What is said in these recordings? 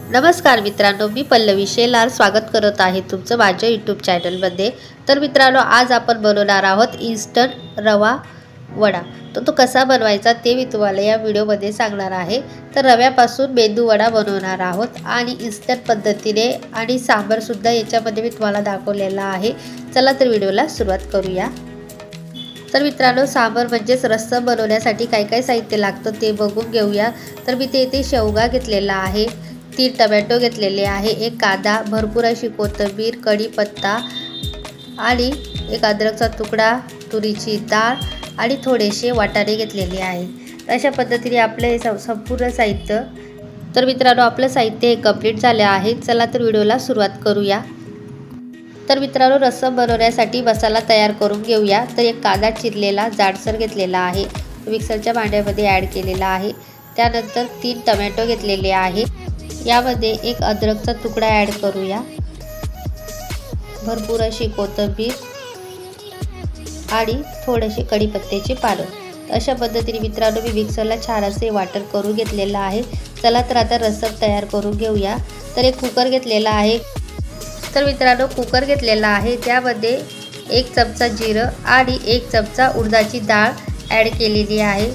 नमस्कार मित्रांनो, मी पल्लवी शेलार स्वागत करत आहे तुमचं माझ्या यूट्यूब चॅनलमध्ये। तर मित्रांनो, आज आपण बनवणार आहोत इन्स्टंट रवा वडा। तो कसा बनवायचा ते मी तुम्हाला या व्हिडिओमध्ये सांगणार आहे। तर रव्यापासून मेंदू वडा बनवणार आहोत आणि इन्स्टंट पद्धतीने, आणि सांबार सुद्धा याच्यामध्ये मी तुम्हाला दाखवलेला आहे। चला तर व्हिडिओला सुरुवात करूया। तर मित्रांनो, सांबार म्हणजेच रस्सा बनवण्यासाठी काय काय साहित्य लागतं ते बघून घेऊया। तर मी इथे शेवगा घेतलेला आहे, 3 टोमॅटो घेतलेले आहे, 1 कांदा, भरपूर अशी कोथिंबीर, कढीपत्ता आणि 1 अद्रकचा तुकडा, तुरीची डाळ आणि थोडेसे वाटाणे घेतलेले आहे। अशा पद्धतीने आपले हे संपूर्ण साहित्य। तर मित्रांनो, आपलं साहित्य हे कंप्लीट झाले आहे। चला तर व्हिडिओला सुरुवात करूया। तर मित्रांनो, रस्सा बनवण्यासाठी मसाला तयार करून घेऊया। तर 1 कांदा चिरलेला जाडसर घेतलेला आहे, मिक्सरच्या भांड्यामध्ये ॲड केलेला आहे। त्यानंतर 3 टोमॅटो घेतलेले आहे, यामध्ये 1 अद्रकचा तुकडा ॲड करूया, भरपूर अशी कोथिंबीर आणि थोडेसे कढीपत्त्याची पानं। अशा पद्धतीने मित्रांनो मी मिक्सरला छान असे वाटण करून घेतलेलं आहे। चला तर आता रस्सा तयार करून घेऊया। तर 1 कुकर घेतलेला आहे। तर मित्रांनो, कुकर घेतलेला आहे, त्यामध्ये 1 चमचा जिरं आणि 1 चमचा उडदाची डाळ ॲड केलेली आहे।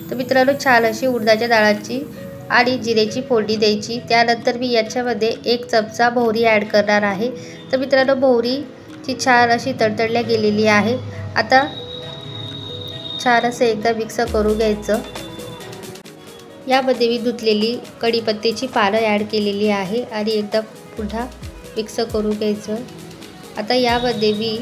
तर मित्रांनो, छान अशी उडदाच्या डाळाची आणि जिरेची फोडणी द्यायची। त्यानंतर मी याच्यामध्ये 1 चमचा मोहरी ॲड करणार आहे। तर मित्रांनो, मोहरीची छान अशी तडतडल्या गेलेली आहे। आता छान असं एकदा मिक्स करून घ्यायचं। यामध्ये मी धुतलेली कढीपत्त्याची पानं ॲड केलेली आहे आणि एकदा पुन्हा मिक्स करून घ्यायचं। आता यामध्ये मी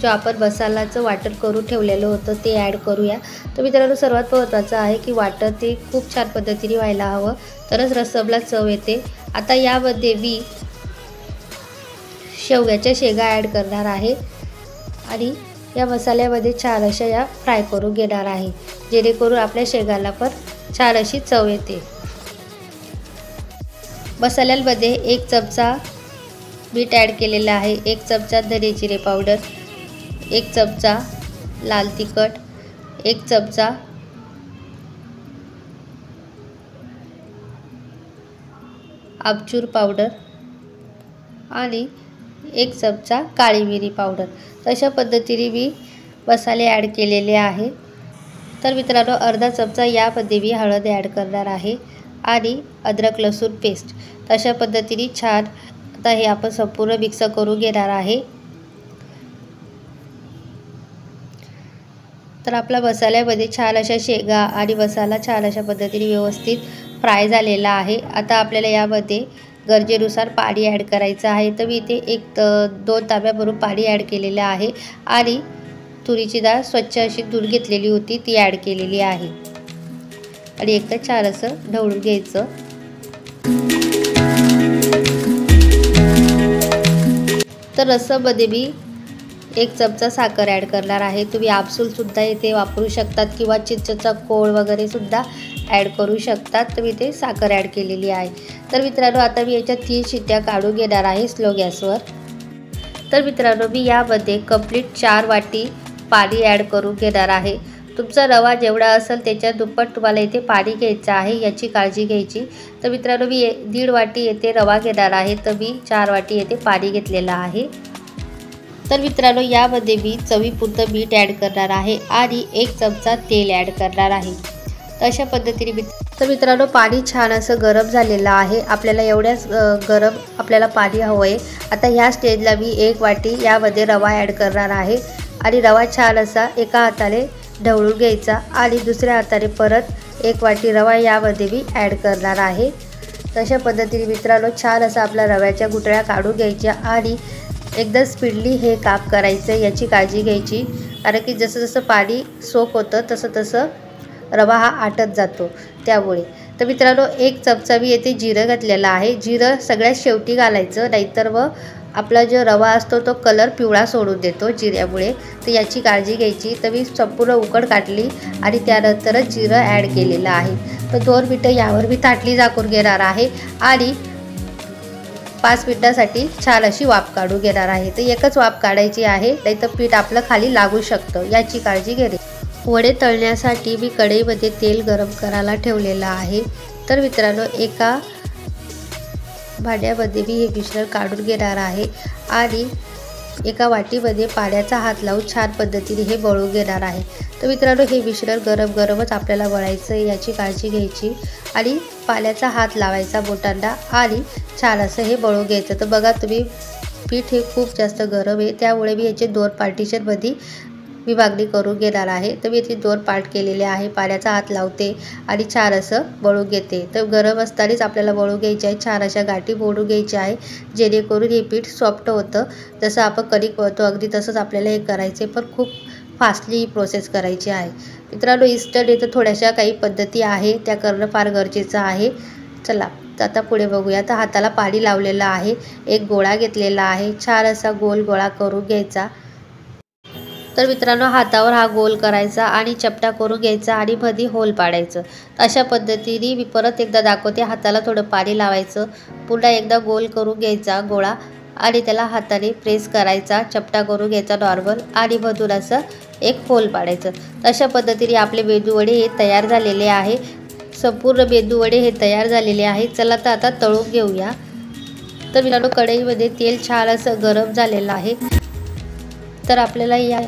जो आपण मसाल्याचं वाटण करून ठेवलेलं होतं ते ॲड करूया। तर मित्रांनो, सर्वात महत्त्वाचं आहे की वाटण ते खूप छान पद्धतीने व्हायला हवं, तरच रस्साला चव येते। आता यामध्ये मी शेवग्याच्या शेंगा ॲड करणार आहे आणि या मसाल्यामध्ये छान अशा या फ्राय करून घेणार आहे, जेणेकरून आपल्या शेंगाला पण छान अशी चव येते। मसाल्यांमध्ये 1 चमचा मीठ ॲड केलेला आहे, 1 चमचा धने जिरे पावडर, 1 चमचा लाल तिखट, 1 चमचा आमचूर पावडर आणि 1 चमचा काळी मिरी पावडर। अशा पद्धतीने मी मसाले ॲड केलेले आहे। तर मित्रांनो, अर्धा चमचा यामध्ये मी हळद ॲड करणार आहे आणि अद्रक लसूण पेस्ट। अशा पद्धतीने छान आता हे आपण संपूर्ण मिक्स करून घेणार आहे। तर आपला मसाल्यामध्ये छान अशा शेंगा आणि मसाला छान अशा पद्धतीने व्यवस्थित फ्राय झालेला आहे। आता आपल्याला यामध्ये गरजेनुसार पाणी ॲड करायचं आहे। तर मी इथे 2 तांब्या भरून पाणी ॲड केलेलं आहे आणि तुरीची डाळ स्वच्छ अशी धुवून घेतलेली होती ती ॲड केलेली आहे आणि एकदा छान असं ढवळून घ्यायचं। तर रस्सामध्ये मी 1 चमचा साखर ॲड करणार आहे। तुम्ही आमसूल सुद्धा इथे वापरू शकतात किंवा चिंचेचा कोळ वगैरे सुद्धा ॲड करू शकतात। तर मी ते साखर ॲड केलेली आहे। तर मित्रांनो, आता मी याच्या 3 शिट्ट्या काढून घेणार आहे स्लो गॅसवर। तर मित्रांनो, मी यामध्ये कंप्लीट 4 वाटी पाणी ॲड करून घेणार आहे। तुमचा रवा जेवढा असेल त्याच्या दुप्पट तुम्हाला इथे पाणी घ्यायचं आहे, याची काळजी घ्यायची। तर मित्रांनो, मी 1.5 वाटी येथे रवा घेणार आहे, तर मी 4 वाटी येथे पाणी घेतलेलं आहे। तर मित्रांनो, यामध्ये मी चवीपुरतं मीठ ॲड करणार आहे आणि 1 चमचा तेल ॲड करणार आहे। अशा पद्धतीने तर मित्रांनो, पाणी छान असं गरम झालेलं आहे। आपल्याला एवढ्याच गरम आपल्याला पाणी हवं आहे। आता ह्या स्टेजला मी 1 वाटी यामध्ये रवा ॲड करणार आहे आणि रवा छान असा एका हाताने ढवळून घ्यायचा आणि दुसऱ्या हाताने परत 1 वाटी रवा यामध्ये मी ॲड करणार आहे। तशा पद्धतीने मित्रांनो, छान असा आपल्या रव्याच्या गुठळ्या काढून घ्यायच्या आणि एकदम स्पीडली हे काम करायचं, याची काळजी घ्यायची। कारण की जसं जसं पाणी सोक होतं तसं तसं रवा हा आटत जातो त्यामुळे। तर मित्रांनो, 1 चमचा मी येथे जिरं घातलेलं आहे। जिरं सगळ्यात शेवटी घालायचं, नाहीतर मग आपला जो रवा असतो तो कलर पिवळा सोडून देतो जिऱ्यामुळे, तर याची काळजी घ्यायची। तर मी संपूर्ण उकड काढली आणि त्यानंतरच जिरं ॲड केलेलं आहे। तर 2 मिनटं यावर मी ताटली झाकून घेणार आहे आणि 5 मिनिटांसाठी छान अशी वाफ काढून घेणार आहे। तर एकच वाफ काढायची आहे, नाहीतर पीठ आपलं खाली लागू शकतं, याची काळजी घ्यायची। वडे तळण्यासाठी मी कढईमध्ये तेल गरम करायला ठेवलेलं आहे। तर मित्रांनो, एका भांड्यामध्ये मी हे मिश्रण काढून घेणार आहे आणि एका वाटीमध्ये पाण्याचा हात लावून छान पद्धतीने हे वळून घेणार आहे। तर मित्रांनो, हे मिश्रण गरम गरमच आपल्याला वळायचं याची काळजी घ्यायची आणि पाण्याचा हात लावायचा बोटांना आणि छान असं हे वळून घ्यायचं। तर बघा तुम्ही, पीठ हे खूप जास्त गरम आहे, त्यामुळे मी याचे 2 पार्टिशनमध्ये विभागणी करून घेणार आहे। तर मी इथे 2 पार्ट केलेले आहे। पाण्याचा हात लावते आणि छान असं वळून घेते। तर गरम असतानाच आपल्याला वळून घ्यायचे आहे, छान अशा गाठी मोडून घ्यायच्या आहे, जेणेकरून हे पीठ सॉफ्ट होतं। जसं आपण कणिक मळतो अगदी तसंच आपल्याला हे करायचे, पण खूप फास्टली ही प्रोसेस करायची आहे। मित्रांनो, इन्स्टंट इथं थोड्याशा काही पद्धती आहे, त्या करणं फार गरजेचं आहे। चला तर आता पुढे बघूया। तर हाताला पाणी लावलेलं आहे, एक गोळा घेतलेला आहे, छान असा गोल गोळा करून घ्यायचा। तर मित्रांनो, हातावर हा गोल करायचा आणि चपटा करून घ्यायचा आणि मध्ये होल पाडायचं। अशा पद्धतीने मी परत एकदा दाखवते। हाताला थोडं पाणी लावायचं, पुन्हा एकदा गोल करून घ्यायचा गोळा आणि त्याला हाताने प्रेस करायचा, चपटा करून घ्यायचा नॉर्मल आणि मधून असं एक होल पाडायचं। अशा पद्धतीने आपले मेदूवडे हे तयार झालेले आहे। संपूर्ण मेदूवडे हे तयार झालेले आहे। चला तर आता तळून घेऊया। तर मित्रांनो, कढईमध्ये तेल छान असं गरम झालेलं आहे। तर आपल्याला या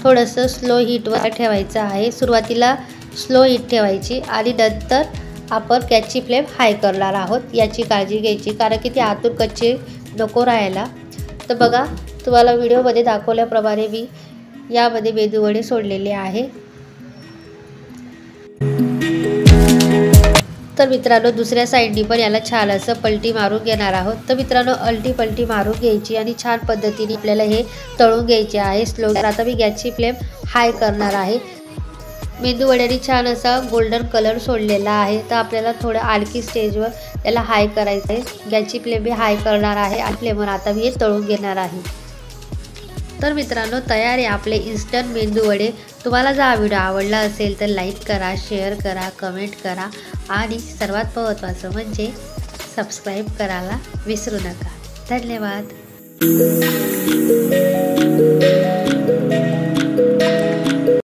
थोडंसं स्लो हीटवर ठेवायचं आहे। सुरुवातीला स्लो हीट ठेवायची आणि नंतर आपण गॅसची फ्लेम हाय करणार आहोत, याची काळजी घ्यायची, कारण की ते आतून कच्चे नको राहायला। तर बघा, तुम्हाला व्हिडिओमध्ये दाखवल्याप्रमाणे मी यामध्ये मेदूवडे सोडलेले आहे। तर मित्रांनो, दुसऱ्या साईडनी पण याला छान असं पलटी मारून घेणार आहोत। तर मित्रांनो, अलटी पलटी मारून घ्यायची आणि छान पद्धतीने आपल्याला हे तळून घ्यायचे आहे स्लो। आता मी गॅसची फ्लेम हाय करणार आहे। मेदूवड्याने छान असा गोल्डन कलर सोडलेला आहे। तर आपल्याला थोडं आणखी स्टेजवर याला हाय करायचं आहे। गॅसची फ्लेम मी हाय करणार आहे आणि फ्लेमवर आता मी हे तळून घेणार आहे। तर मित्रांनो, तयार आहे आपले इन्स्टंट मेदूवडे। तुम्हाला जर हा व्हिडिओ आवडला असेल तर लाईक करा, शेअर करा, कमेंट करा आणि सर्वात महत्त्वाचं म्हणजे सबस्क्राईब करायला विसरू नका। धन्यवाद।